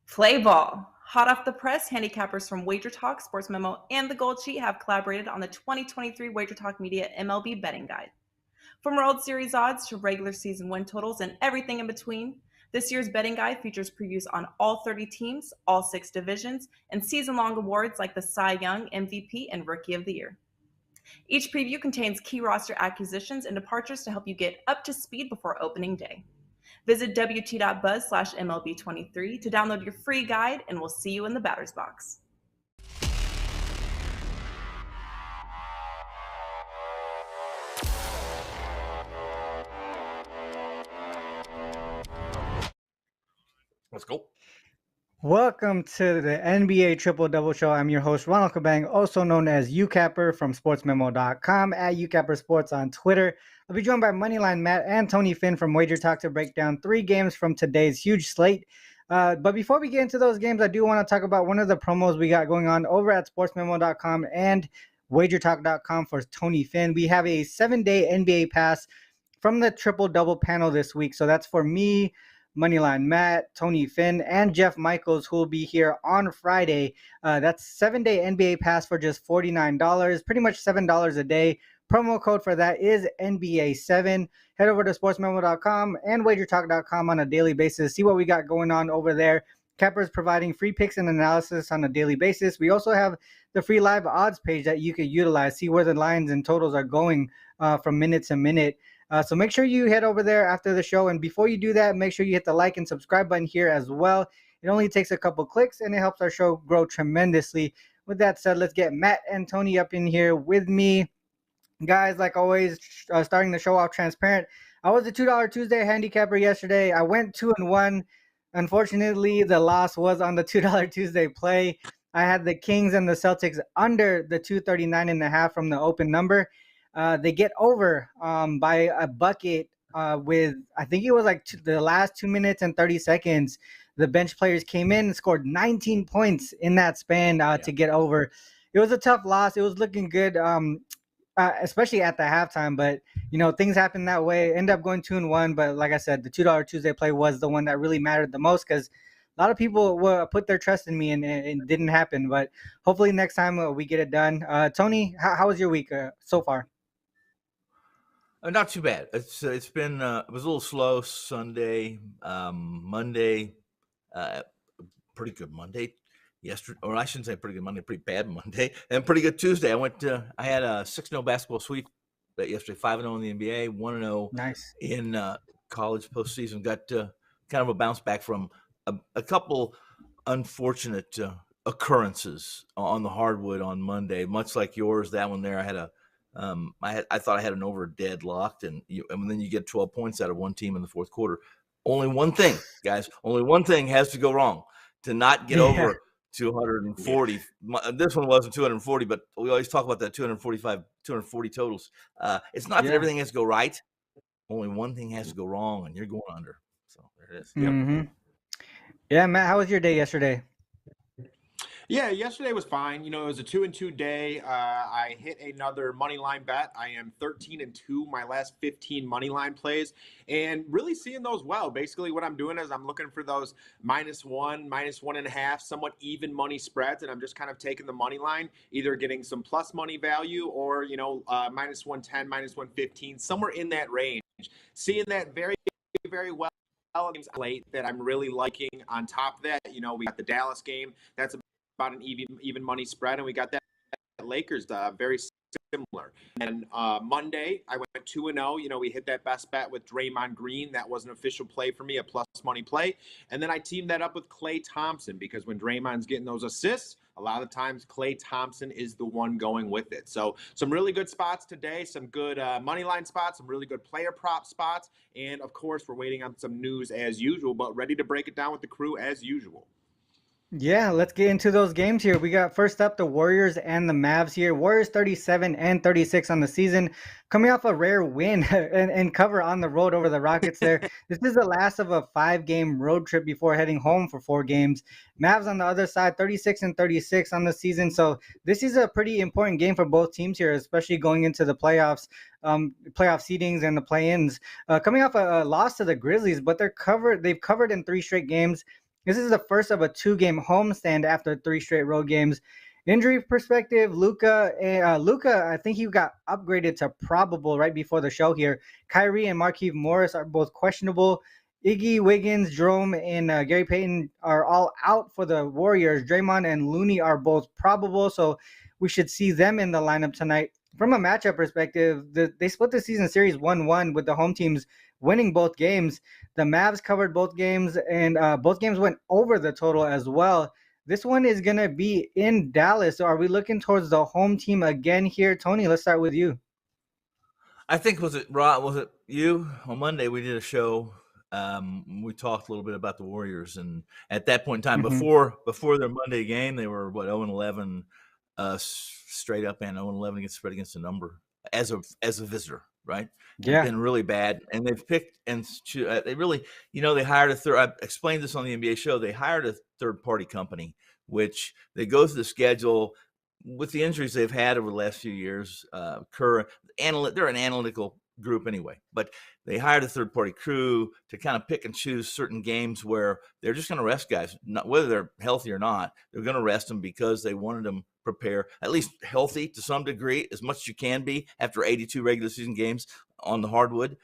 Play ball. Hot off the press, handicappers from Wagertalk, SportsMemo, and the Gold Sheet have collaborated on the 2023 Wagertalk Media MLB Betting Guide. From World Series odds to regular season win totals and everything in between, this year's betting guide features previews on all 30 teams, all 6 divisions, and season-long awards like the Cy Young, MVP, and Rookie of the Year. Each preview contains key roster acquisitions and departures to help you get up to speed before opening day. Visit wt.buzz/MLB23 to download your free guide, and we'll see you in the batter's box. Let's go. Welcome to the NBA Triple Double Show. I'm your host, Ronald Cabang, also known as UCapper from SportsMemo.com, at UCapper Sports on Twitter. I'll be joined by Moneyline Matt and Tony Finn from Wagertalk to break down 3 games from today's huge slate. But before we get into those games, I do want to talk about one of the promos we got going on over at SportsMemo.com and Wagertalk.com for Tony Finn. We have a 7-day NBA pass from the Triple Double panel this week. So that's for me, Moneyline Matt, Tony Finn, and Jeff Michaels, who will be here on Friday. That's 7-day NBA pass for just $49, pretty much $7 a day. Promo code for that is NBA7. Head over to sportsmemo.com and wagertalk.com on a daily basis. See what we got going on over there. Cappers providing free picks and analysis on a daily basis. We also have the free live odds page that you could utilize. See where the lines and totals are going from minute to minute. So make sure you head over there after the show. And before you do that, make sure you hit the like and subscribe button here as well. It only takes a couple clicks and it helps our show grow tremendously. With that said, let's get Matt and Tony up in here with me. Guys, like always, starting the show off transparent. I was a $2 Tuesday handicapper yesterday. I went 2-1. Unfortunately, the loss was on the $2 Tuesday play. I had the Kings and the Celtics under the 239.5 from the open number. They get over by a bucket with, I think it was like the last 2 minutes and 30 seconds. The bench players came in and scored 19 points in that span to get over. It was a tough loss. It was looking good, especially at the halftime. But, you know, things happened that way. End up going 2-1. But like I said, the $2 Tuesday play was the one that really mattered the most because a lot of people will put their trust in me and it didn't happen. But hopefully next time we get it done. Tony, how was your week so far? Not too bad. It's been it was a little slow Sunday, Monday, pretty good Monday. Yesterday, or I shouldn't say pretty good Monday, pretty bad Monday, and pretty good Tuesday. I had a 6-0 basketball sweep yesterday, 5-0 in the NBA, 1-0 nice in college postseason. Got kind of a bounce back from a couple unfortunate occurrences on the hardwood on Monday, much like yours. That one there, I had I thought I had an over deadlocked, and then you get 12 points out of one team in the fourth quarter. Only one thing, guys. Only one thing has to go wrong to not get over 240. This one wasn't 240, but we always talk about that 240 totals. It's not that everything has to go right. Only one thing has to go wrong, and you're going under. So there it is. Mm-hmm. Yeah, Matt, how was your day yesterday? Yeah, yesterday was fine. You know, it was a 2-2 day. I hit another money line bet. I am 13-2 my last 15 money line plays, and really seeing those well. Basically, what I'm doing is I'm looking for those -1, -1.5, somewhat even money spreads, and I'm just kind of taking the money line, either getting some plus money value or -110, -115, somewhere in that range. Seeing that very, very well. Late that I'm really liking. On top of that, we got the Dallas game. That's about an even money spread, and we got that Lakers very similar. And Monday I went 2-0. We hit that best bet with Draymond Green. That was an official play for me, a plus money play. And then I teamed that up with Klay Thompson, because when Draymond's getting those assists, a lot of the times Klay Thompson is the one going with it. So some really good spots today, some good money line spots, some really good player prop spots, and of course we're waiting on some news as usual, but ready to break it down with the crew as usual. Yeah, let's get into those games here. We got first up the Warriors and the Mavs here. Warriors 37-36 on the season, coming off a rare win and cover on the road over the Rockets there. This is the last of a 5-game road trip before heading home for 4 games. Mavs on the other side, 36-36 on the season. So this is a pretty important game for both teams here, especially going into the playoffs, playoff seedings and the play-ins. Coming off a loss to the Grizzlies, but they've covered in 3 straight games. This is the first of a 2-game homestand after 3 straight road games. Injury perspective, Luka, I think he got upgraded to probable right before the show here. Kyrie and Markieff Morris are both questionable. Iggy, Wiggins, Jerome, and Gary Payton are all out for the Warriors. Draymond and Looney are both probable, so we should see them in the lineup tonight. From a matchup perspective, they split the season series 1-1 with the home teams winning both games. The Mavs covered both games, and both games went over the total as well. This one is going to be in Dallas. So are we looking towards the home team again here? Tony, let's start with you. I think, was it you? On Monday, we did a show. We talked a little bit about the Warriors. And at that point in time, before their Monday game, they were, 0-11 straight up, and 0-11 against spread against the number as a visitor, right? Yeah. It's been really bad. And they've picked and they really, they hired I explained this on the NBA show. They hired a third-party company, which they go through the schedule with the injuries they've had over the last few years. They're an analytical group anyway, but they hired a third-party crew to kind of pick and choose certain games where they're just going to rest guys, not whether they're healthy or not. They're going to rest them because they wanted them prepare at least healthy to some degree, as much as you can be after 82 regular season games on the hardwood,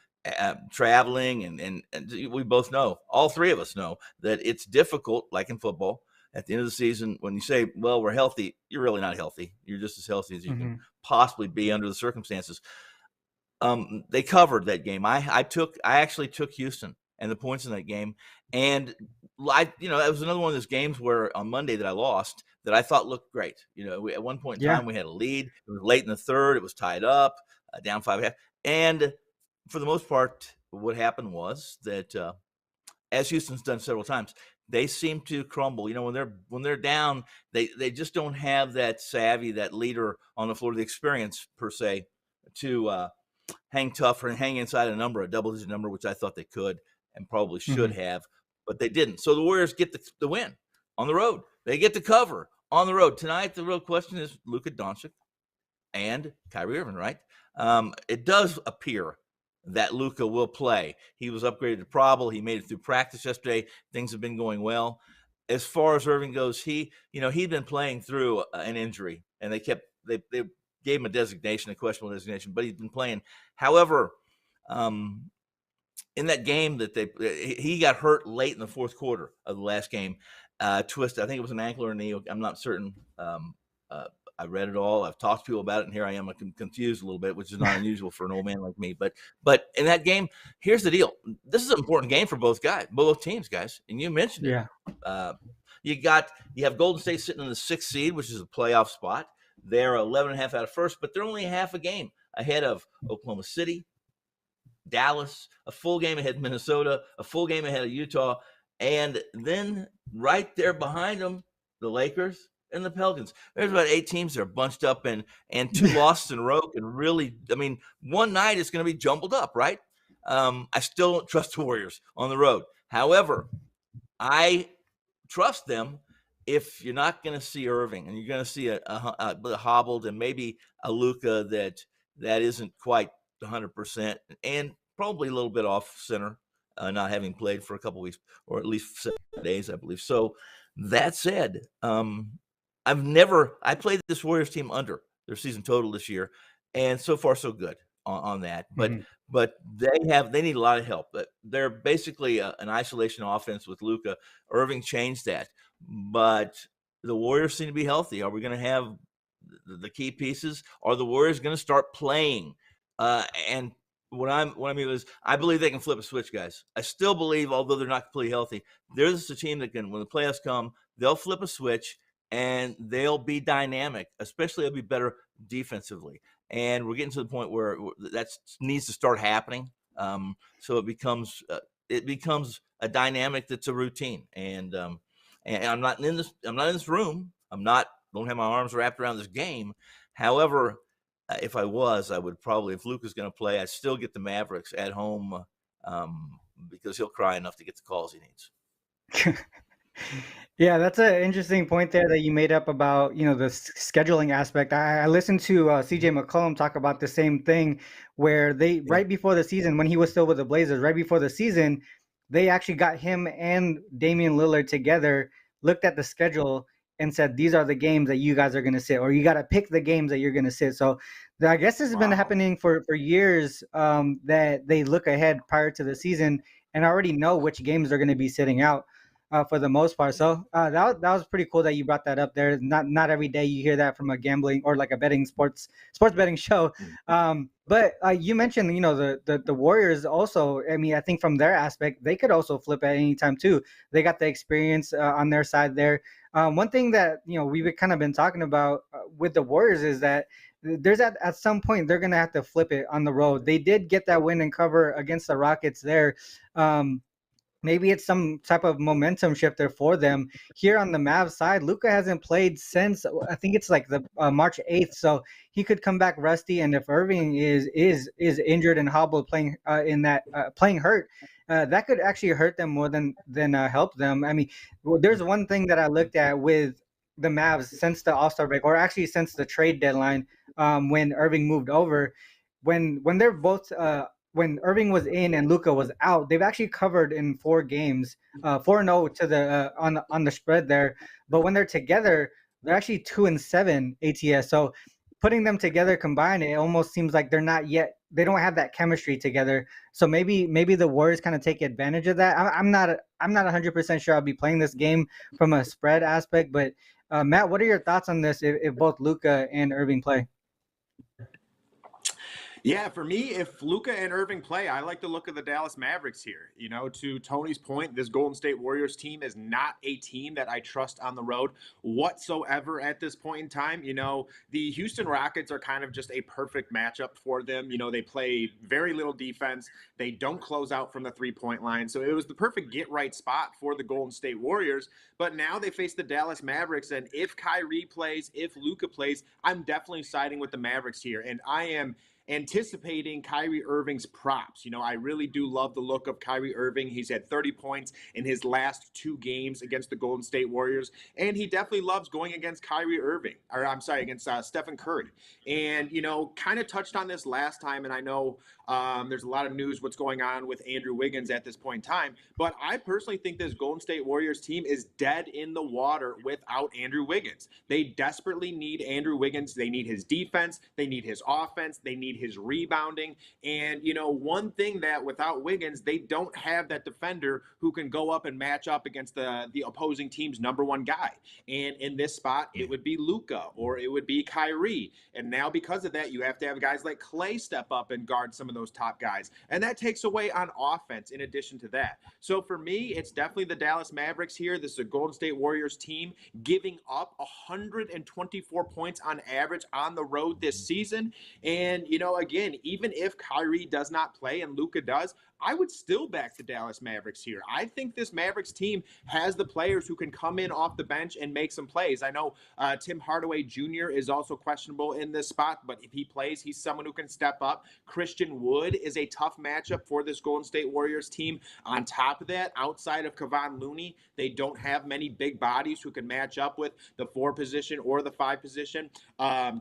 traveling, and we both know, all three of us know, that it's difficult, like in football. At the end of the season, when you say, well, we're healthy, you're really not healthy. You're just as healthy as you can possibly be under the circumstances. They covered that game. I actually took Houston and the points in that game. And it was another one of those games where on Monday that I lost that I thought looked great. At one point in time, we had a lead. It was late in the third. It was tied up, down 5.5. And for the most part, what happened was that, as Houston's done several times, they seem to crumble. When they're down, they just don't have that savvy, that leader on the floor, the experience per se, to hang tough and hang inside a double-digit number, which I thought they could and probably should have, but they didn't. So the Warriors get the win on the road. They get the cover on the road. Tonight, the real question is Luka Doncic and Kyrie Irving, right? It does appear that Luka will play. He was upgraded to probable. He made it through practice yesterday. Things have been going well. As far as Irving goes, he'd been playing through an injury, and they gave him a questionable designation, but he's been playing. However, in that game that he got hurt late in the fourth quarter of the last game, twisted. I think it was an ankle or a knee. I'm not certain. I read it all. I've talked to people about it, and here I am. I'm confused a little bit, which is not unusual for an old man like me. But in that game, here's the deal. This is an important game for both teams, guys. And you mentioned it. You have Golden State sitting in the 6th seed, which is a playoff spot. They're 11.5 out of first, but they're only half a game ahead of Oklahoma City, Dallas, a full game ahead of Minnesota, a full game ahead of Utah, and then right there behind them, the Lakers and the Pelicans. There's about 8 teams that are bunched up, and 2 losses in a row can really, one night is going to be jumbled up, right? I still don't trust the Warriors on the road. However, I trust them if you're not going to see Irving and you're going to see a hobbled and maybe a Luka that isn't quite 100% and probably a little bit off center, not having played for a couple weeks or at least 7 days, I believe. So that said, I played this Warriors team under their season total this year, and so far so good on that. But they need a lot of help. But they're basically an isolation offense with Luka. Irving changed that, but the Warriors seem to be healthy. Are we going to have the key pieces? Are the Warriors going to start playing? And what I mean is, I believe they can flip a switch, guys. I still believe, although they're not completely healthy, they're just a team that can, when the playoffs come, they'll flip a switch and they'll be dynamic. Especially, they'll be better defensively. And we're getting to the point where that needs to start happening. So it becomes a dynamic that's a routine. And I'm not in this room. Don't have my arms wrapped around this game. However, if I was, I would probably, if Luka's going to play, I'd still get the Mavericks at home because he'll cry enough to get the calls he needs. Yeah, that's an interesting point there that you made up about, the scheduling aspect. I listened to CJ McCollum talk about the same thing where right before the season, when he was still with the Blazers, right before the season, they actually got him and Damian Lillard together, looked at the schedule, and said, these are the games that you guys are going to sit, or you got to pick the games that you're going to sit. So I guess this has been happening for years, that they look ahead prior to the season and already know which games they're going to be sitting out for the most part. So that was pretty cool that you brought that up there. Not every day you hear that from a gambling or like a betting sports betting show. But you mentioned, the Warriors also. I mean, I think from their aspect, they could also flip at any time too. They got the experience on their side there. One thing that we've kind of been talking about with the Warriors is that there's at some point they're gonna have to flip it on the road. They did get that win and cover against the Rockets there. Maybe it's some type of momentum shifter for them. Here on the Mavs side, Luka hasn't played since, I think it's like the March 8th, so he could come back rusty. And if Irving is injured and hobbled playing playing hurt, that could actually hurt them more than help them. I mean, there's one thing that I looked at with the Mavs since the All-Star break, or actually since the trade deadline, when Irving moved over, when they're both when Irving was in and Luka was out, they've actually covered in 4 games, 4-0 to the on the spread there. But when they're together, they're actually 2-7 ATS. So putting them together combined, it almost seems like they're not yet. They don't have that chemistry together. So maybe the Warriors kind of take advantage of that. I'm not 100% sure I'll be playing this game from a spread aspect. But Matt, what are your thoughts on this if both Luka and Irving play? Yeah, for me, if Luka and Irving play, I like the look of the Dallas Mavericks here. To Tony's point, this Golden State Warriors team is not a team that I trust on the road whatsoever at this point in time. The Houston Rockets are kind of just a perfect matchup for them. They play very little defense. They don't close out from the three-point line. So it was the perfect get-right spot for the Golden State Warriors. But now they face the Dallas Mavericks, and if Kyrie plays, if Luka plays, I'm definitely siding with the Mavericks here. And I am anticipating Kyrie Irving's props. I really do love the look of Kyrie Irving. He's had 30 points in his last 2 games against the Golden State Warriors, and he definitely loves going against against Stephen Curry. And, kind of touched on this last time, and I know there's a lot of news what's going on with Andrew Wiggins at this point in time, but I personally think this Golden State Warriors team is dead in the water without Andrew Wiggins. They desperately need Andrew Wiggins. They need his defense. They need his offense. They need his rebounding. And, one thing that without Wiggins, they don't have that defender who can go up and match up against the opposing team's number 1 guy. And in this spot, it would be Luka or it would be Kyrie. And now because of that, you have to have guys like Clay step up and guard some of those top guys. And that takes away on offense in addition to that. So for me, it's definitely the Dallas Mavericks here. This is a Golden State Warriors team giving up 124 points on average on the road this season. And, again, even if Kyrie does not play and Luka does, I would still back the Dallas Mavericks here. I think this Mavericks team has the players who can come in off the bench and make some plays. I know Tim Hardaway Jr. is also questionable in this spot, but if he plays, he's someone who can step up. Christian Wood is a tough matchup for this Golden State Warriors team. On top of that, outside of Kevon Looney, they don't have many big bodies who can match up with the 4 position or the 5 position.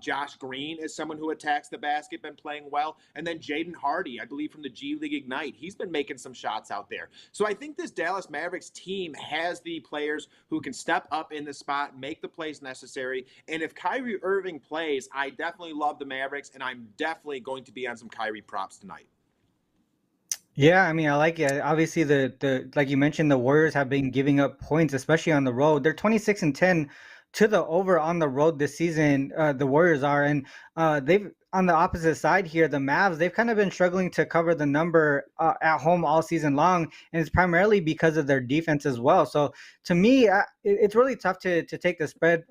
Josh Green is someone who attacks the basket, been playing well. And then Jaden Hardy, I believe from the G League Ignite, he's been making some shots out there. So I think this Dallas Mavericks team has the players who can step up in the spot, make the plays necessary. And if Kyrie Irving plays, I definitely love the Mavericks, and I'm definitely going to be on some Kyrie props tonight. Yeah, I mean, I like it. Obviously, the like you mentioned, the Warriors have been giving up points, especially on the road. They're 26-10 to the over on the road this season. The Warriors are, and they've on the opposite side here, the Mavs, they've kind of been struggling to cover the number at home all season long, and it's primarily because of their defense as well. So to me, it's really tough to take the spread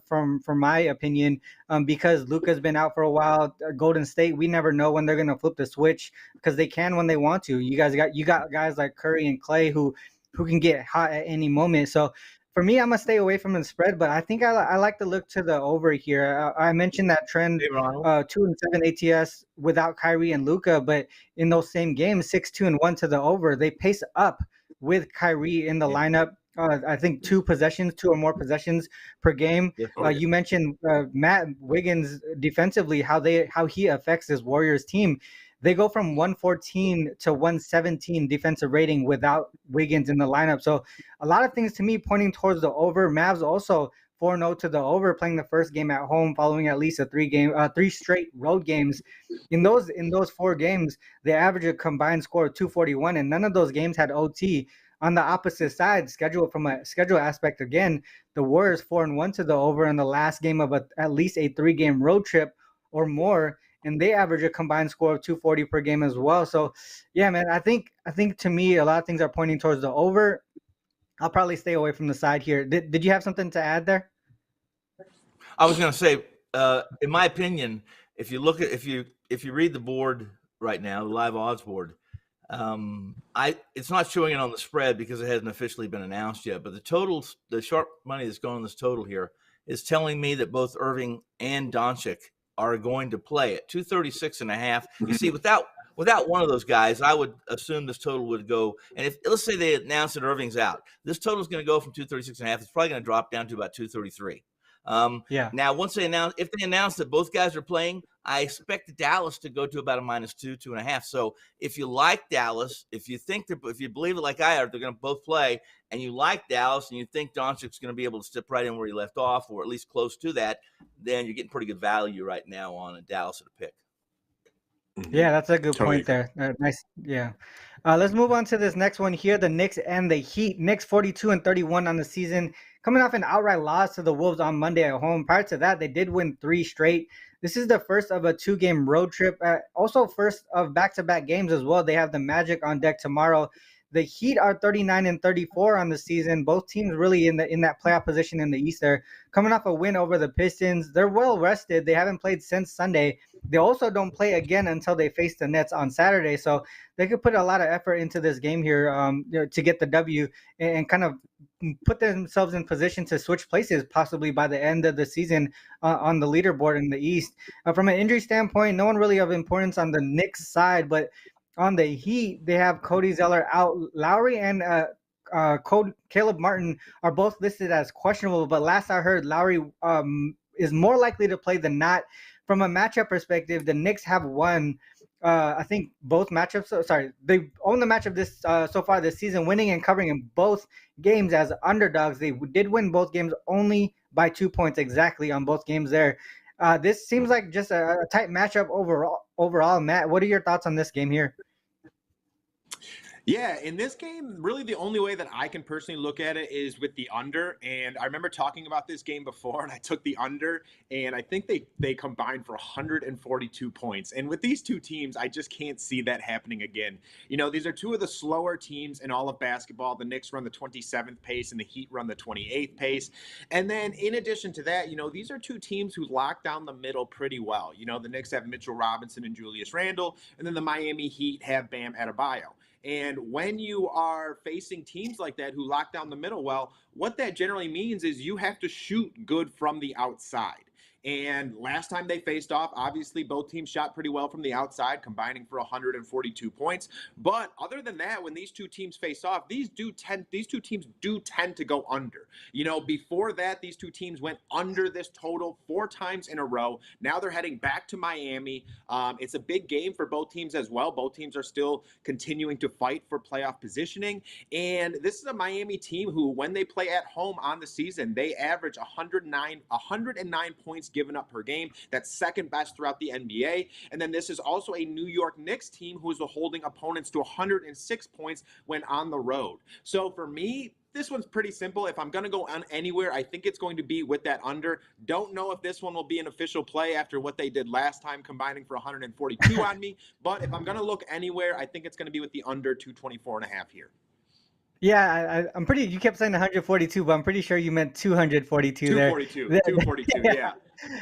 from my opinion, because Luka's been out for a while. Golden State, we never know when they're going to flip the switch because they can when they want to. You got guys like Curry and Clay who can get hot at any moment. So for me, I'm going to stay away from the spread, but I think I like to look to the over here. I mentioned that trend, 2-7 ATS without Kyrie and Luka, but in those same games, 6-2-1 to the over, they pace up with Kyrie in the lineup. I think 2 or more possessions per game. You mentioned Matt Wiggins defensively, how he affects this Warriors team. They go from 114 to 117 defensive rating without Wiggins in the lineup. So a lot of things to me pointing towards the over. Mavs also 4-0 to the over, playing the first game at home following at least three straight road games. In those 4 games, they averaged a combined score of 241, and none of those games had OT. On the opposite side, from a schedule aspect, again, the Warriors 4-1 to the over in the last game of at least a 3-game road trip or more, and they average a combined score of 240 per game as well. So, yeah, man, I think to me a lot of things are pointing towards the over. I'll probably stay away from the side here. Did you have something to add there? I was going to say, in my opinion, if you read the board right now, the live odds board, it's not showing it on the spread because it hasn't officially been announced yet. But the sharp money that's going on this total here is telling me that both Irving and Doncic are going to play at 236.5. You see, without one of those guys, I would assume this total would go. And if let's say they announce that Irving's out, this total is going to go from 236.5. It's probably going to drop down to about 233. Now, if they announce that both guys are playing, I expect Dallas to go to about a -2, 2.5. So if you like Dallas, if you believe it like I are, they're going to both play, and you like Dallas, and you think Doncic's going to be able to step right in where he left off, or at least close to that, then you're getting pretty good value right now on a Dallas at a pick. Yeah, that's a good point there. Nice. Yeah. Let's move on to this next one here. The Knicks and the Heat. Knicks 42-31 on the season, coming off an outright loss to the Wolves on Monday at home. Prior to that, they did win 3 straight. This is the first of a 2-game road trip. Also first of back-to-back games as well. They have the Magic on deck tomorrow. The Heat are 39-34 on the season. Both teams really in that playoff position in the East. They're coming off a win over the Pistons. They're well rested. They haven't played since Sunday. They also don't play again until they face the Nets on Saturday. So they could put a lot of effort into this game here to get the W and kind of put themselves in position to switch places possibly by the end of the season on the leaderboard in the East. From an injury standpoint, no one really of importance on the Knicks side, but on the Heat, they have Cody Zeller out. Lowry and Caleb Martin are both listed as questionable, but last I heard, Lowry is more likely to play than not. From a matchup perspective, the Knicks have won, I think, both matchups. They own the matchup this so far this season, winning and covering in both games as underdogs. They did win both games only by 2 points exactly on both games there. This seems like just a tight matchup overall. Matt, what are your thoughts on this game here? Yeah, in this game, really the only way that I can personally look at it is with the under. And I remember talking about this game before, and I took the under, and I think they combined for 142 points. And with these two teams, I just can't see that happening again. You know, these are two of the slower teams in all of basketball. The Knicks run the 27th pace, and the Heat run the 28th pace. And then in addition to that, you know, these are two teams who lock down the middle pretty well. You know, the Knicks have Mitchell Robinson and Julius Randle, and then the Miami Heat have Bam Adebayo. And when you are facing teams like that who lock down the middle well, what that generally means is you have to shoot good from the outside. And last time they faced off, obviously both teams shot pretty well from the outside, combining for 142 points. But other than that, when these two teams face off, these two teams do tend to go under. You know, before that, these two teams went under this total 4 times in a row. Now they're heading back to Miami. It's a big game for both teams as well. Both teams are still continuing to fight for playoff positioning. And this is a Miami team who, when they play at home on the season, they average 109 points given up per game. That's second best throughout the NBA. And then this is also a New York Knicks team who is holding opponents to 106 points when on the road. So for me, this one's pretty simple. If I'm going to go on anywhere, I think it's going to be with that under. Don't know if this one will be an official play after what they did last time, combining for 142 on me. But if I'm going to look anywhere, I think it's going to be with the under 224.5 here. Yeah, I'm pretty. You kept saying 142, but I'm pretty sure you meant 242 there. 242, yeah.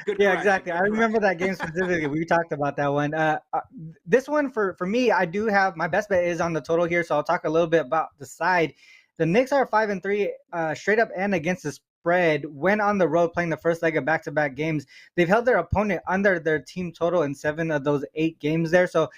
Good yeah, exactly. I remember that game specifically. We talked about that one. This one for me, I do have my best bet is on the total here, so I'll talk a little bit about the side. The Knicks are 5-3 straight up and against the spread when on the road playing the first leg of back-to-back games. They've held their opponent under their team total in 7 of those 8 games there. So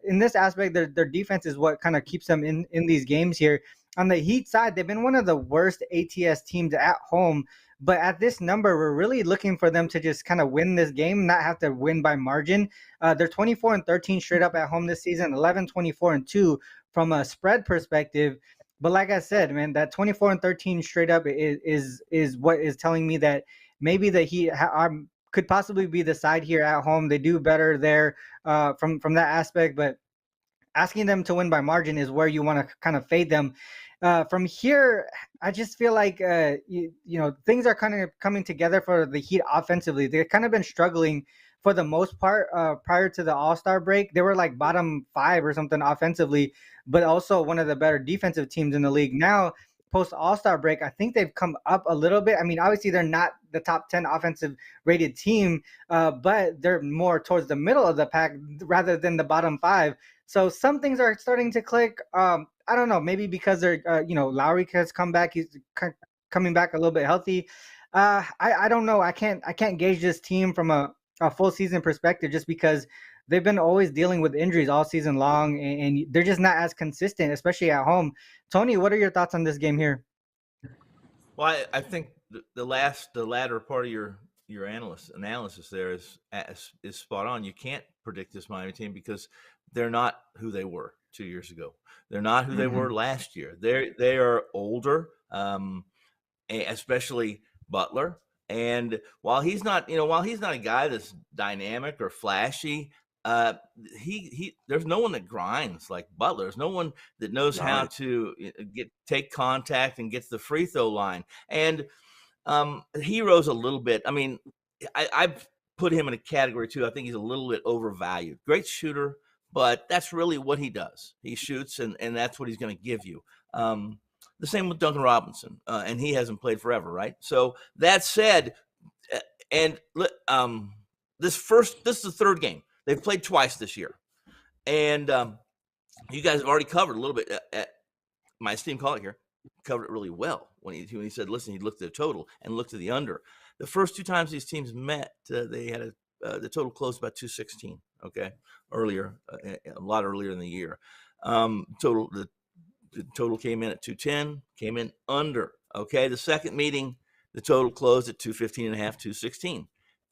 in this aspect, their defense is what kind of keeps them in these games here. On the Heat side, they've been one of the worst ATS teams at home, But at this number, we're really looking for them to just kind of win this game, not have to win by margin. They're 24-13 straight up at home this season, 11-24-2 from a spread perspective. But like I said, man, that 24-13 straight up is what is telling me that maybe the Heat could possibly be the side here at home. They do better there from that aspect, but asking them to win by margin is where you want to kind of fade them. From here, I just feel like things are kind of coming together for the Heat offensively. They've kind of been struggling for the most part prior to the All-Star break. They were like bottom 5 or something offensively, but also one of the better defensive teams in the league. Now, post All-Star break, I think they've come up a little bit. I mean, obviously they're not the top 10 offensive rated team, but they're more towards the middle of the pack rather than the bottom 5. So some things are starting to click. I don't know, maybe because they're, Lowry has come back. He's coming back a little bit healthy. I don't know. I can't gauge this team from a full season perspective just because they've been always dealing with injuries all season long, and they're just not as consistent, especially at home. Tony, what are your thoughts on this game here? Well, I think the latter part of your analysis there is spot on. You can't predict this Miami team because they're not who they were 2 years ago. They're not who they were last year. They are older, especially Butler. And while he's not a guy that's dynamic or flashy, there's no one that grinds like Butler. There's no one that knows how to take contact and get to the free throw line. And Hero's a little bit. I mean, I've put him in a category too. I think he's a little bit overvalued. Great shooter, but that's really what he does. He shoots, and that's what he's going to give you. The same with Duncan Robinson, and he hasn't played forever, right? So that said, and this is the third game. They've played twice this year. And you guys have already covered a little bit. My esteemed colleague here covered it really well when he said, listen, he looked at the total and looked at the under. The first two times these teams met, they had the total closed about 216, okay, earlier, a lot earlier in the year. The total came in at 210, came in under, okay? The second meeting, the total closed at 215.5, 216.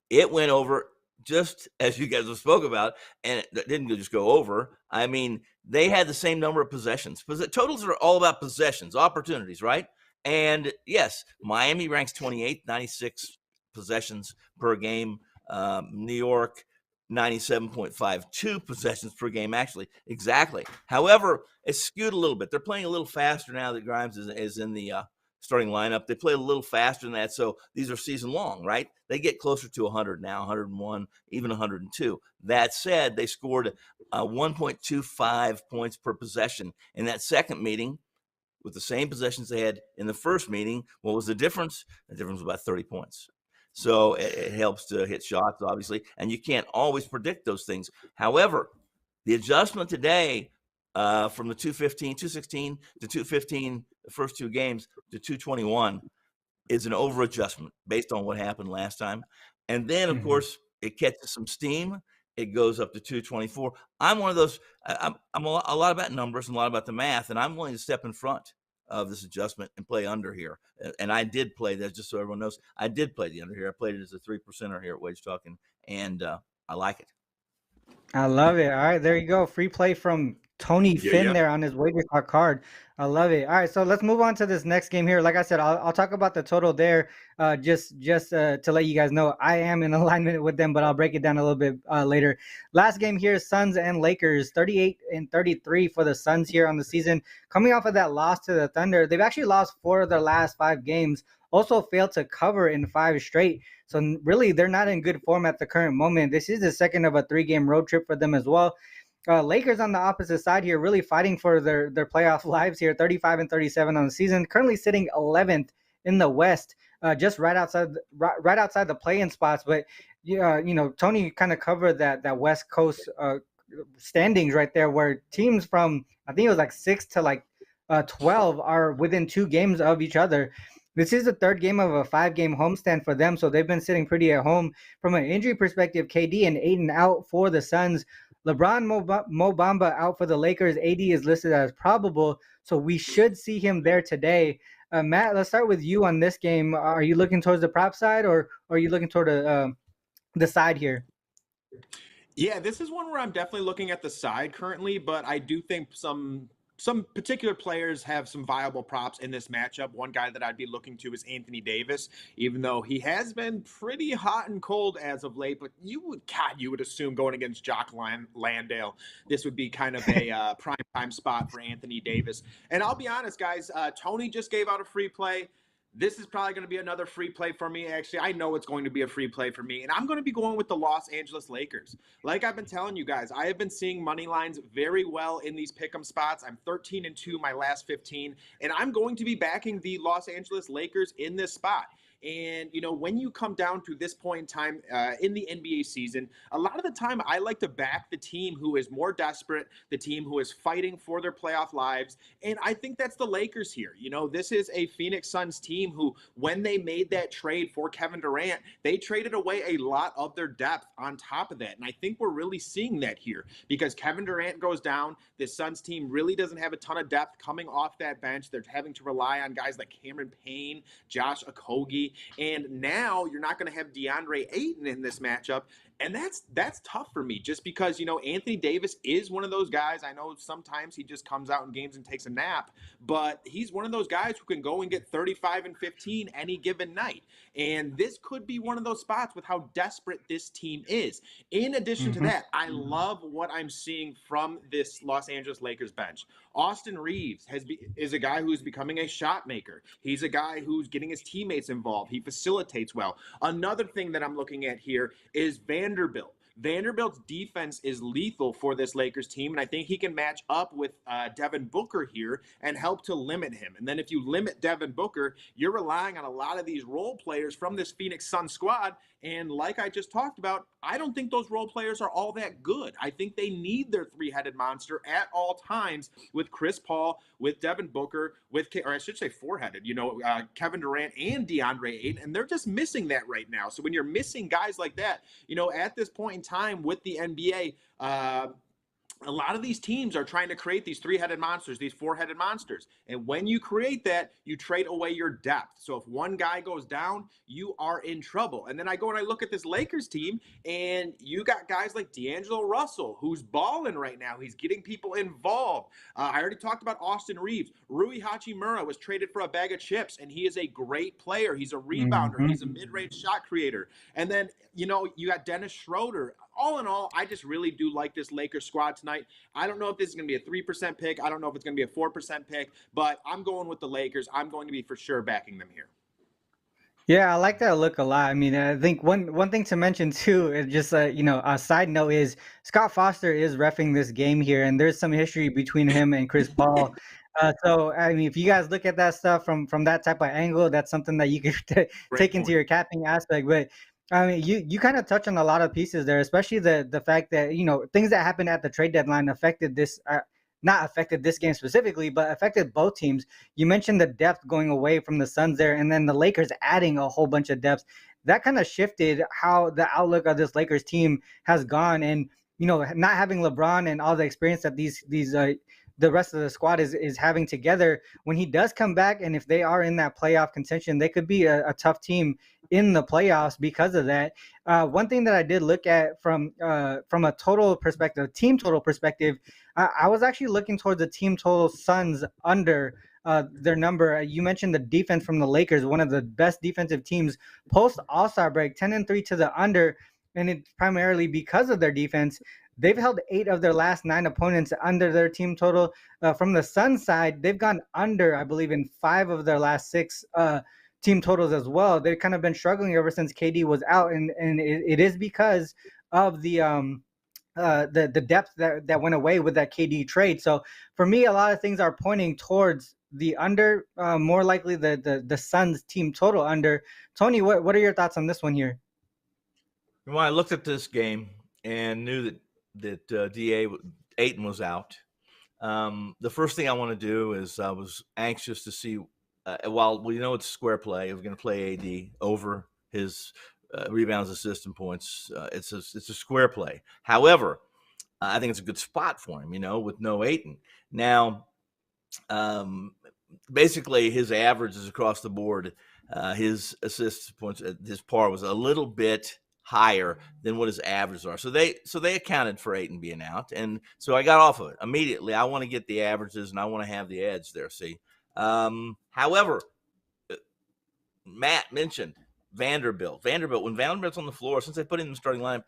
It went over just as you guys have spoke about, and it didn't just go over. I mean, they had the same number of possessions. Totals are all about possessions, opportunities, right? And yes, Miami ranks 28th, 96 possessions per game. New York, 97.52 possessions per game, actually. Exactly. However, it's skewed a little bit. They're playing a little faster now that Grimes is in the starting lineup. They play a little faster than that, so these are season long, right? They get closer to 100 now, 101, even 102. That said, they scored 1.25 points per possession in that second meeting with the same possessions they had in the first meeting. What was the difference? The difference was about 30 points. So it helps to hit shots, obviously, and you can't always predict those things. However, the adjustment today from the 216 to 215, the first two games, to 221 is an over adjustment based on what happened last time. And then, of course, it catches some steam. It goes up to 224. I'm one of those. I'm a lot about numbers and a lot about the math, and I'm willing to step in front of this adjustment and play under here. And I did play that, just so everyone knows. I did play the under here. I played it as a 3%er here at Wagertalk, and I like it. I love it. All right, there you go. Free play from Tony Finn there on his Wagertalk card. I love it. All right, so let's move on to this next game here. Like I said, I'll talk about the total there just to let you guys know I am in alignment with them, but I'll break it down a little bit later. Last game here, Suns and Lakers, 38-33 for the Suns here on the season. Coming off of that loss to the Thunder, they've actually lost 4 of their last 5 games, also failed to cover in 5 straight. So really, they're not in good form at the current moment. This is the second of a 3-game road trip for them as well. Lakers on the opposite side here, really fighting for their playoff lives here, 35-37 on the season, currently sitting 11th in the West, just right outside the play-in spots. But Tony kind of covered that West Coast standings right there, where teams from, I think it was like 6 to like 12 are within 2 games of each other. This is the third game of a 5-game homestand for them, so they've been sitting pretty at home. From an injury perspective, KD and Ayton out for the Suns. LeBron Mo Bamba out for the Lakers. AD is listed as probable, so we should see him there today. Matt, let's start with you on this game. Are you looking towards the prop side, or are you looking toward the side here? Yeah, this is one where I'm definitely looking at the side currently, but I do think some particular players have some viable props in this matchup. One guy that I'd be looking to is Anthony Davis, even though he has been pretty hot and cold as of late. But you would assume going against Jock Landale, this would be kind of a prime time spot for Anthony Davis. And I'll be honest, guys, Tony just gave out a free play. This is probably going to be another free play for me. Actually, I know it's going to be a free play for me, and I'm going to be going with the Los Angeles Lakers. Like I've been telling you guys, I have been seeing money lines very well in these pick'em spots. I'm 13-2 my last 15, and I'm going to be backing the Los Angeles Lakers in this spot. And, when you come down to this point in time in the NBA season, a lot of the time I like to back the team who is more desperate, the team who is fighting for their playoff lives. And I think that's the Lakers here. This is a Phoenix Suns team who, when they made that trade for Kevin Durant, they traded away a lot of their depth on top of that. And I think we're really seeing that here because Kevin Durant goes down. This Suns team really doesn't have a ton of depth coming off that bench. They're having to rely on guys like Cameron Payne, Josh Okogie. And now you're not going to have DeAndre Ayton in this matchup. And that's tough for me just because, Anthony Davis is one of those guys. I know sometimes he just comes out in games and takes a nap, but he's one of those guys who can go and get 35 and 15 any given night. And this could be one of those spots with how desperate this team is. In addition to that, I love what I'm seeing from this Los Angeles Lakers bench. Austin Reeves is a guy who's becoming a shot maker. He's a guy who's getting his teammates involved. He facilitates well. Another thing that I'm looking at here is Vanderbilt. Vanderbilt's defense is lethal for this Lakers team, and I think he can match up with Devin Booker here and help to limit him. And then if you limit Devin Booker, you're relying on a lot of these role players from this Phoenix Suns squad. And like I just talked about, I don't think those role players are all that good. I think they need their three-headed monster at all times with Chris Paul, with Devin Booker, or I should say four-headed, Kevin Durant and DeAndre Ayton, and they're just missing that right now. So when you're missing guys like that, at this point in time with the NBA, a lot of these teams are trying to create these three-headed monsters, these four-headed monsters. And when you create that, you trade away your depth. So if one guy goes down, you are in trouble. And then I go and I look at this Lakers team, and you got guys like D'Angelo Russell, who's balling right now. He's getting people involved. I already talked about Austin Reeves. Rui Hachimura was traded for a bag of chips, and he is a great player. He's a rebounder. He's a mid-range shot creator. And then, you got Dennis Schroeder. All in all, I just really do like this Lakers squad tonight. I don't know if this is going to be a 3% pick. I don't know if it's going to be a 4% pick, but I'm going with the Lakers. I'm going to be for sure backing them here. Yeah, I like that look a lot. I mean, I think one thing to mention too is just a side note is Scott Foster is reffing this game here, and there's some history between him and Chris Paul. So I mean, if you guys look at that stuff from that type of angle, that's something that you could take into your capping aspect. But I mean, you kind of touch on a lot of pieces there, especially the fact that things that happened at the trade deadline affected this. Not affected this game specifically, but affected both teams. You mentioned the depth going away from the Suns there, and then the Lakers adding a whole bunch of depth. That kind of shifted how the outlook of this Lakers team has gone. And, not having LeBron and all the experience that the rest of the squad is having together, when he does come back, and if they are in that playoff contention, they could be a tough team in the playoffs because of that. One thing that I did look at from a total perspective, team total perspective, I was actually looking towards the team total Suns under their number. You mentioned the defense from the Lakers, one of the best defensive teams post All-Star break, 10-3 to the under, and it's primarily because of their defense. They've held 8 of their last 9 opponents under their team total. From the Suns side, they've gone under, I believe, in 5 of their last 6 team totals as well. They've kind of been struggling ever since KD was out, and it is because of the depth that went away with that KD trade. So for me, a lot of things are pointing towards the under, more likely the Suns team total under. Tony, what are your thoughts on this one here? When I looked at this game and knew that Ayton was out, the first thing I want to do is I was anxious to see, while we know it's square play, we're going to play AD over his rebounds, assists, and points. It's a square play. However, I think it's a good spot for him, with no Ayton. Now, basically his averages across the board, his assists points, his par was a little bit higher than what his averages are. So they accounted for Ayton being out, and so I got off of it immediately. I want to get the averages, and I want to have the edge there. See, however, Matt mentioned Vanderbilt. When Vanderbilt's on the floor, since they put him in the starting lineup,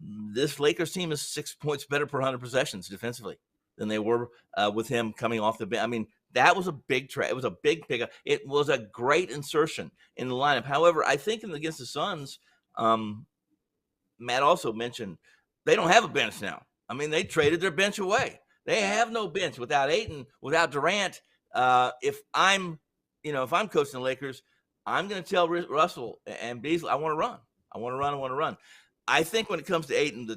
this Lakers team is 6 points better per 100 possessions defensively than they were with him coming off the bench. I mean, that was a big trade. It was a big pickup. It was a great insertion in the lineup. However, I think against the Suns, Matt also mentioned they don't have a bench now. I mean, they traded their bench away. They have no bench without Ayton, without Durant. If I'm coaching the Lakers, I'm going to tell Russell and Beasley, I want to run. I think when it comes to Ayton,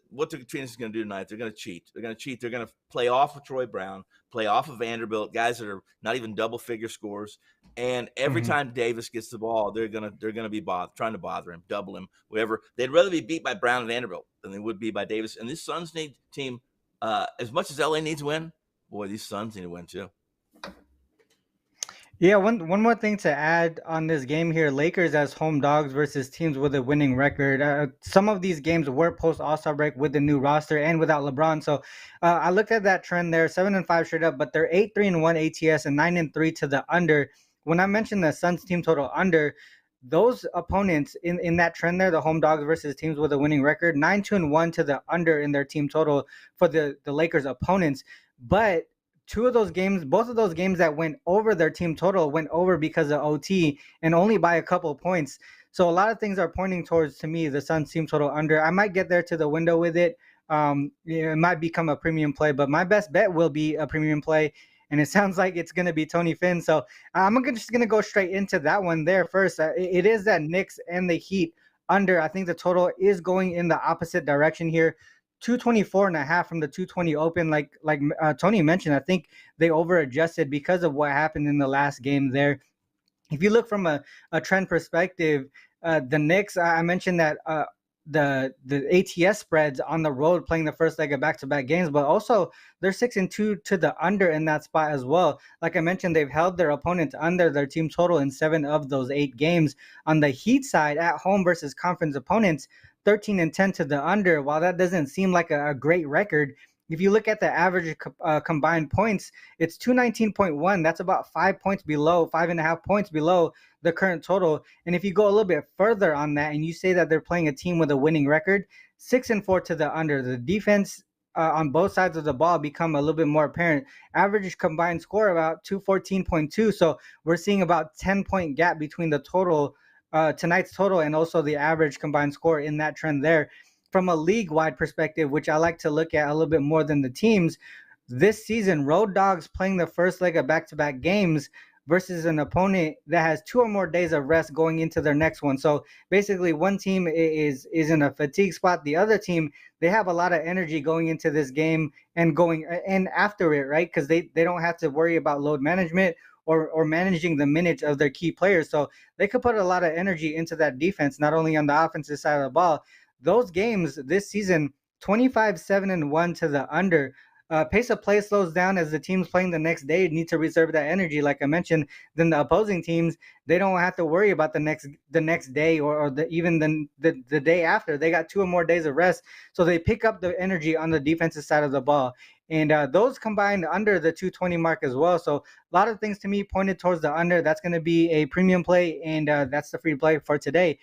what the Phoenix is going to do tonight, they're going to cheat. They're going to play off of Troy Brown, play off of Vanderbilt, guys that are not even double-figure scores. And every time Davis gets the ball, they're going to be trying to bother him, double him, whatever. They'd rather be beat by Brown and Vanderbilt than they would be by Davis. And this Suns team, as much as LA needs to win, boy, these Suns need to win too. Yeah, one more thing to add on this game here. Lakers as home dogs versus teams with a winning record. Some of these games were post All-Star break with the new roster and without LeBron. So I looked at that trend there, 7-5 straight up, but they're 8-3-1 ATS and 9-3 to the under. When I mentioned the Suns team total under, those opponents in that trend there, the home dogs versus teams with a winning record, 9-1 to the under in their team total for the Lakers opponents. But both of those games that went over their team total went over because of OT and only by a couple of points. So a lot of things are pointing towards, to me, the Suns team total under. I might get there to the window with it. It might become a premium play, but my best bet will be a premium play. And it sounds like it's going to be Tony Finn. So I'm just going to go straight into that one there first. It is that Knicks and the Heat under. I think the total is going in the opposite direction here. 224.5 from the 220 open. Like Tony mentioned, I think they over adjusted because of what happened in the last game there. If you look from a trend perspective, the Knicks, I mentioned that the ATS spreads on the road playing the first leg of back-to-back games, but also they're 6-2 to the under in that spot as well. Like I mentioned, they've held their opponents under their team total in 7 of those 8 games. On the Heat side, at home versus conference opponents, 13-10 to the under. While that doesn't seem like a great record, if you look at the average combined points, it's 219.1. That's about 5.5 points below the current total. And if you go a little bit further on that and you say that they're playing a team with a winning record, 6-4 to the under. The defense on both sides of the ball become a little bit more apparent. Average combined score about 214.2. So we're seeing about 10-point gap between the total, tonight's total, and also the average combined score in that trend there. From a league-wide perspective, which I like to look at a little bit more than the teams, this season, road dogs playing the first leg of back-to-back games versus an opponent that has 2 or more days of rest going into their next one. So basically, one team is in a fatigue spot. The other team, they have a lot of energy going into this game and after it, right? Because they don't have to worry about load management or managing the minutes of their key players. So they could put a lot of energy into that defense, not only on the offensive side of the ball. Those games this season, 25-7-1 to the under. Pace of play slows down as the teams playing the next day need to reserve that energy. Like I mentioned, then the opposing teams, they don't have to worry about the next day or even the day after. They got 2 or more days of rest, so they pick up the energy on the defensive side of the ball. And those combined under the 220 mark as well. So a lot of things to me pointed towards the under. That's going to be a premium play, and that's the free play for today.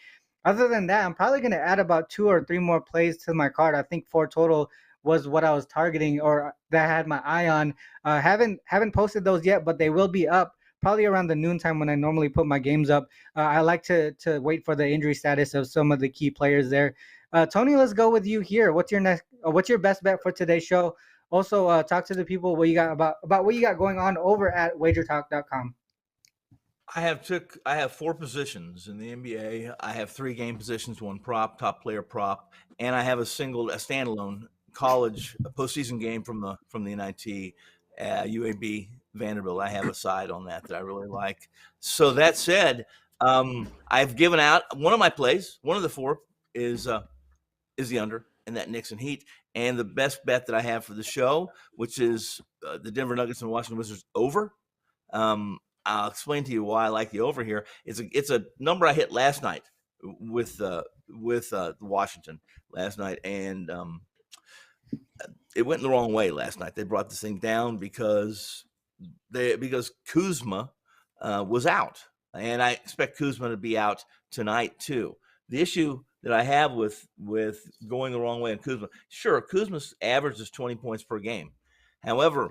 Other than that, I'm probably going to add about 2 or 3 more plays to my card. I think 4 total was what I was targeting, or that I had my eye on. Haven't posted those yet, but they will be up probably around the noontime when I normally put my games up. I like to wait for the injury status of some of the key players there. Tony, let's go with you here. What's your best bet for today's show? Also, talk to the people what you got about what you got going on over at Wagertalk.com. I have 4 positions in the NBA. I have 3 game positions, 1 prop, top player prop, and I have a standalone college postseason game from the NIT, UAB Vanderbilt. I have a side on that I really like. So that said, I've given out one of my plays. One of the 4 is the under in that Knicks and Heat, and the best bet that I have for the show, which is the Denver Nuggets and Washington Wizards over. I'll explain to you why I like the over here. It's a number I hit last night with Washington last night, and it went the wrong way last night. They brought this thing down because Kuzma was out, and I expect Kuzma to be out tonight too. The issue that I have with going the wrong way in Kuzma, sure, Kuzma's average is 20 points per game. However,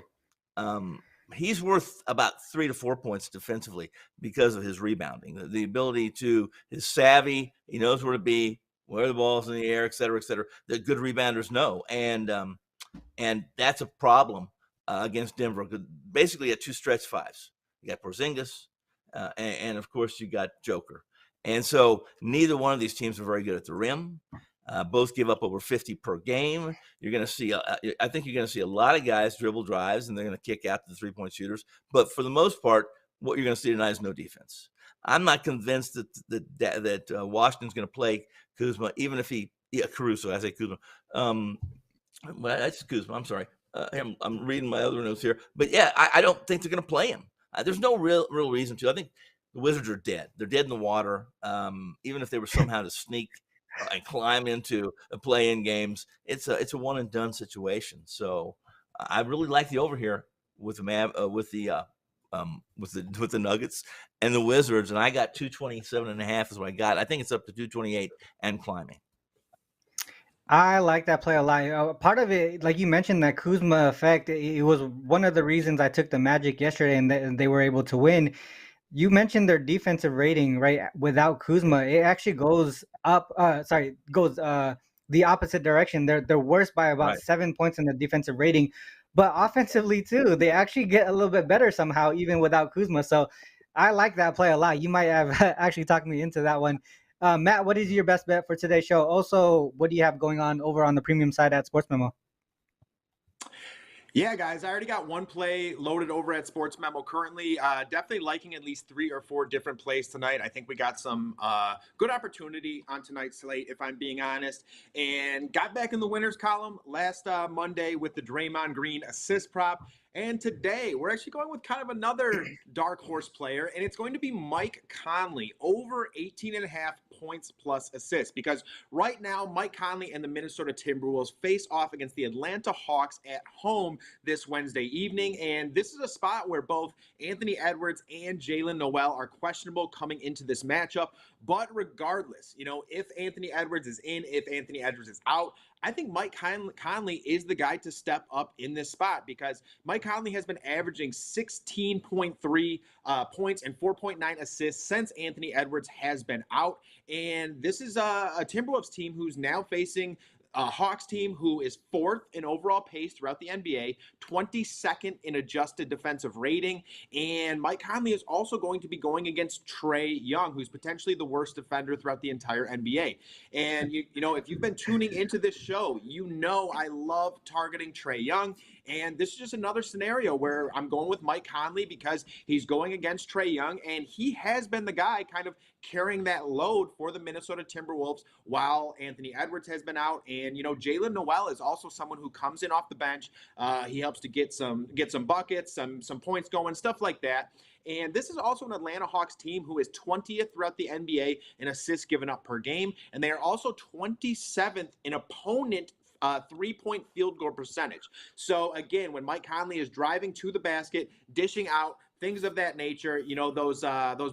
he's worth about 3 to 4 points defensively because of his rebounding, the ability to his savvy. He knows where to be, where the ball's in the air, et cetera, that good rebounders know. And that's a problem against Denver. Basically, you got two stretch fives. You got Porzingis, and of course, you got Joker. And so neither one of these teams are very good at the rim. Both give up over 50 per game. You're going to see, I think you're going to see a lot of guys dribble drives, and they're going to kick out to the three-point shooters. But for the most part, what you're going to see tonight is no defense. I'm not convinced that Washington's going to play Kuzma, even if Caruso. I say Kuzma. Well, that's Kuzma. I'm sorry. I'm reading my other notes here. But, yeah, I don't think they're going to play him. There's no real reason to. I think the Wizards are dead. They're dead in the water. Even if they were somehow to sneak and climb into play-in games, it's a one-and-done situation. So I really like the over here with the Nuggets and the Wizards, and I got 227.5 is what I got. I think it's up to 228 and climbing. I like that play a lot. Part of it, like you mentioned, that Kuzma effect, it was one of the reasons I took the Magic yesterday and they were able to win. You mentioned their defensive rating, right? Without Kuzma, it actually goes up. Goes the opposite direction. They're worse by about 7 points in the defensive rating, but offensively too, they actually get a little bit better somehow, even without Kuzma. So I like that play a lot. You might have actually talked me into that one. Matt, what is your best bet for today's show? Also, what do you have going on over on the premium side at SportsMemo? Yeah, guys, I already got one play loaded over at SportsMemo currently. Definitely liking at least 3 or 4 different plays tonight. I think we got some good opportunity on tonight's slate, if I'm being honest. And got back in the winners column last Monday with the Draymond Green assist prop. And today, we're actually going with kind of another dark horse player, and it's going to be Mike Conley, over 18.5 points plus assists. Because right now, Mike Conley and the Minnesota Timberwolves face off against the Atlanta Hawks at home this Wednesday evening. And this is a spot where both Anthony Edwards and Jaylen Noel are questionable coming into this matchup. But regardless, if Anthony Edwards is in, if Anthony Edwards is out, I think Mike Conley is the guy to step up in this spot, because Mike Conley has been averaging 16.3 points and 4.9 assists since Anthony Edwards has been out. And this is a Timberwolves team who's now facing a Hawks team who is 4th in overall pace throughout the NBA, 22nd in adjusted defensive rating, and Mike Conley is also going to be going against Trae Young, who's potentially the worst defender throughout the entire NBA. And if you've been tuning into this show, I love targeting Trae Young. And this is just another scenario where I'm going with Mike Conley because he's going against Trae Young, and he has been the guy kind of carrying that load for the Minnesota Timberwolves while Anthony Edwards has been out. And, Jaylen Noel is also someone who comes in off the bench. He helps to get some buckets, some points going, stuff like that. And this is also an Atlanta Hawks team who is 20th throughout the NBA in assists given up per game. And they are also 27th in opponent three-point field goal percentage. So again, when Mike Conley is driving to the basket, dishing out, things of that nature, those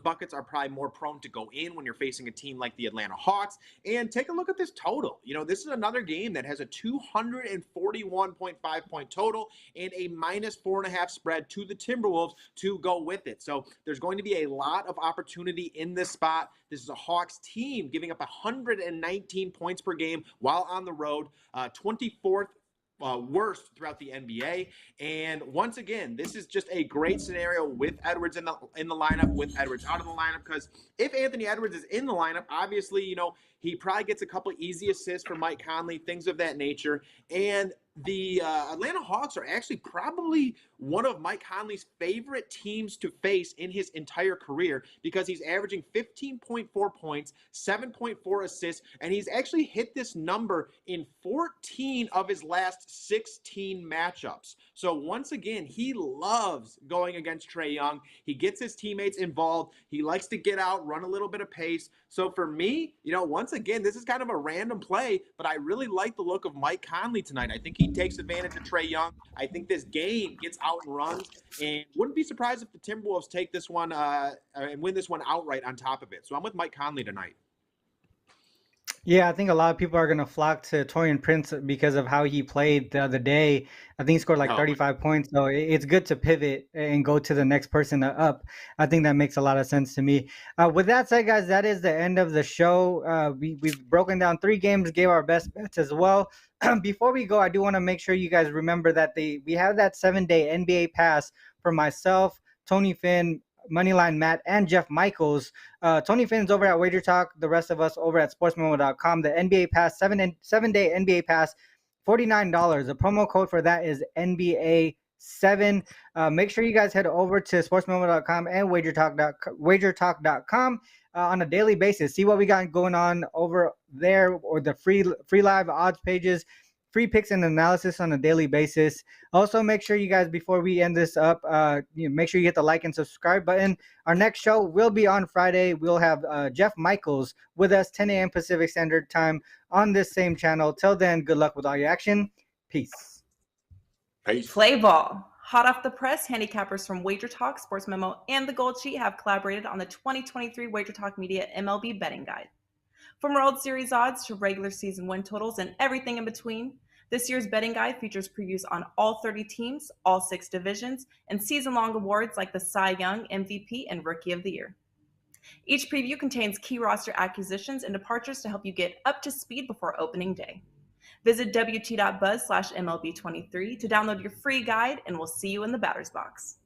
buckets are probably more prone to go in when you're facing a team like the Atlanta Hawks. And take a look at this total. This is another game that has a 241.5 point total and a -4.5 spread to the Timberwolves to go with it. So there's going to be a lot of opportunity in this spot. This is a Hawks team giving up 119 points per game while on the road, 24th worst throughout the NBA. And once again, this is just a great scenario with Edwards in the lineup, with Edwards out of the lineup, because if Anthony Edwards is in the lineup, obviously, He probably gets a couple easy assists for Mike Conley, things of that nature. And the Atlanta Hawks are actually probably one of Mike Conley's favorite teams to face in his entire career because he's averaging 15.4 points, 7.4 assists, and he's actually hit this number in 14 of his last 16 matchups. So once again, he loves going against Trae Young. He gets his teammates involved. He likes to get out, run a little bit of pace. So for me, once again, this is kind of a random play, but I really like the look of Mike Conley tonight. I think he takes advantage of Trae Young. I think this game gets out and runs, and wouldn't be surprised if the Timberwolves take this one and win this one outright on top of it. So I'm with Mike Conley tonight. Yeah, I think a lot of people are going to flock to Taurean Prince because of how he played the other day. I think he scored like 35 points. So it's good to pivot and go to the next person up. I think that makes a lot of sense to me. With that said, guys, that is the end of the show. We've broken down 3 games, gave our best bets as well. Before we go, I do want to make sure you guys remember that we have that 7-day NBA pass for myself, Tony Finn, Moneyline Matt, and Jeff Michaels. Tony Finn's over at Wagertalk. The rest of us over at SportsMemo.com. The NBA Pass, 7-day NBA Pass, $49. The promo code for that is NBA7. Make sure you guys head over to SportsMemo.com and Wagertalk.com on a daily basis. See what we got going on over there, or the free live odds pages. Free picks and analysis on a daily basis. Also, make sure you guys, before we end this up, make sure you hit the like and subscribe button. Our next show will be on Friday. We'll have Jeff Michaels with us, 10 a.m. Pacific Standard Time on this same channel. Till then, good luck with all your action. Peace. Play ball. Hot off the press, handicappers from Wagertalk, SportsMemo, and the Gold Sheet have collaborated on the 2023 Wagertalk Media MLB Betting Guide. From World Series odds to regular season win totals and everything in between, this year's betting guide features previews on all 30 teams, all 6 divisions, and season-long awards like the Cy Young, MVP, and Rookie of the Year. Each preview contains key roster acquisitions and departures to help you get up to speed before opening day. Visit wt.buzz/MLB23 to download your free guide, and we'll see you in the batter's box.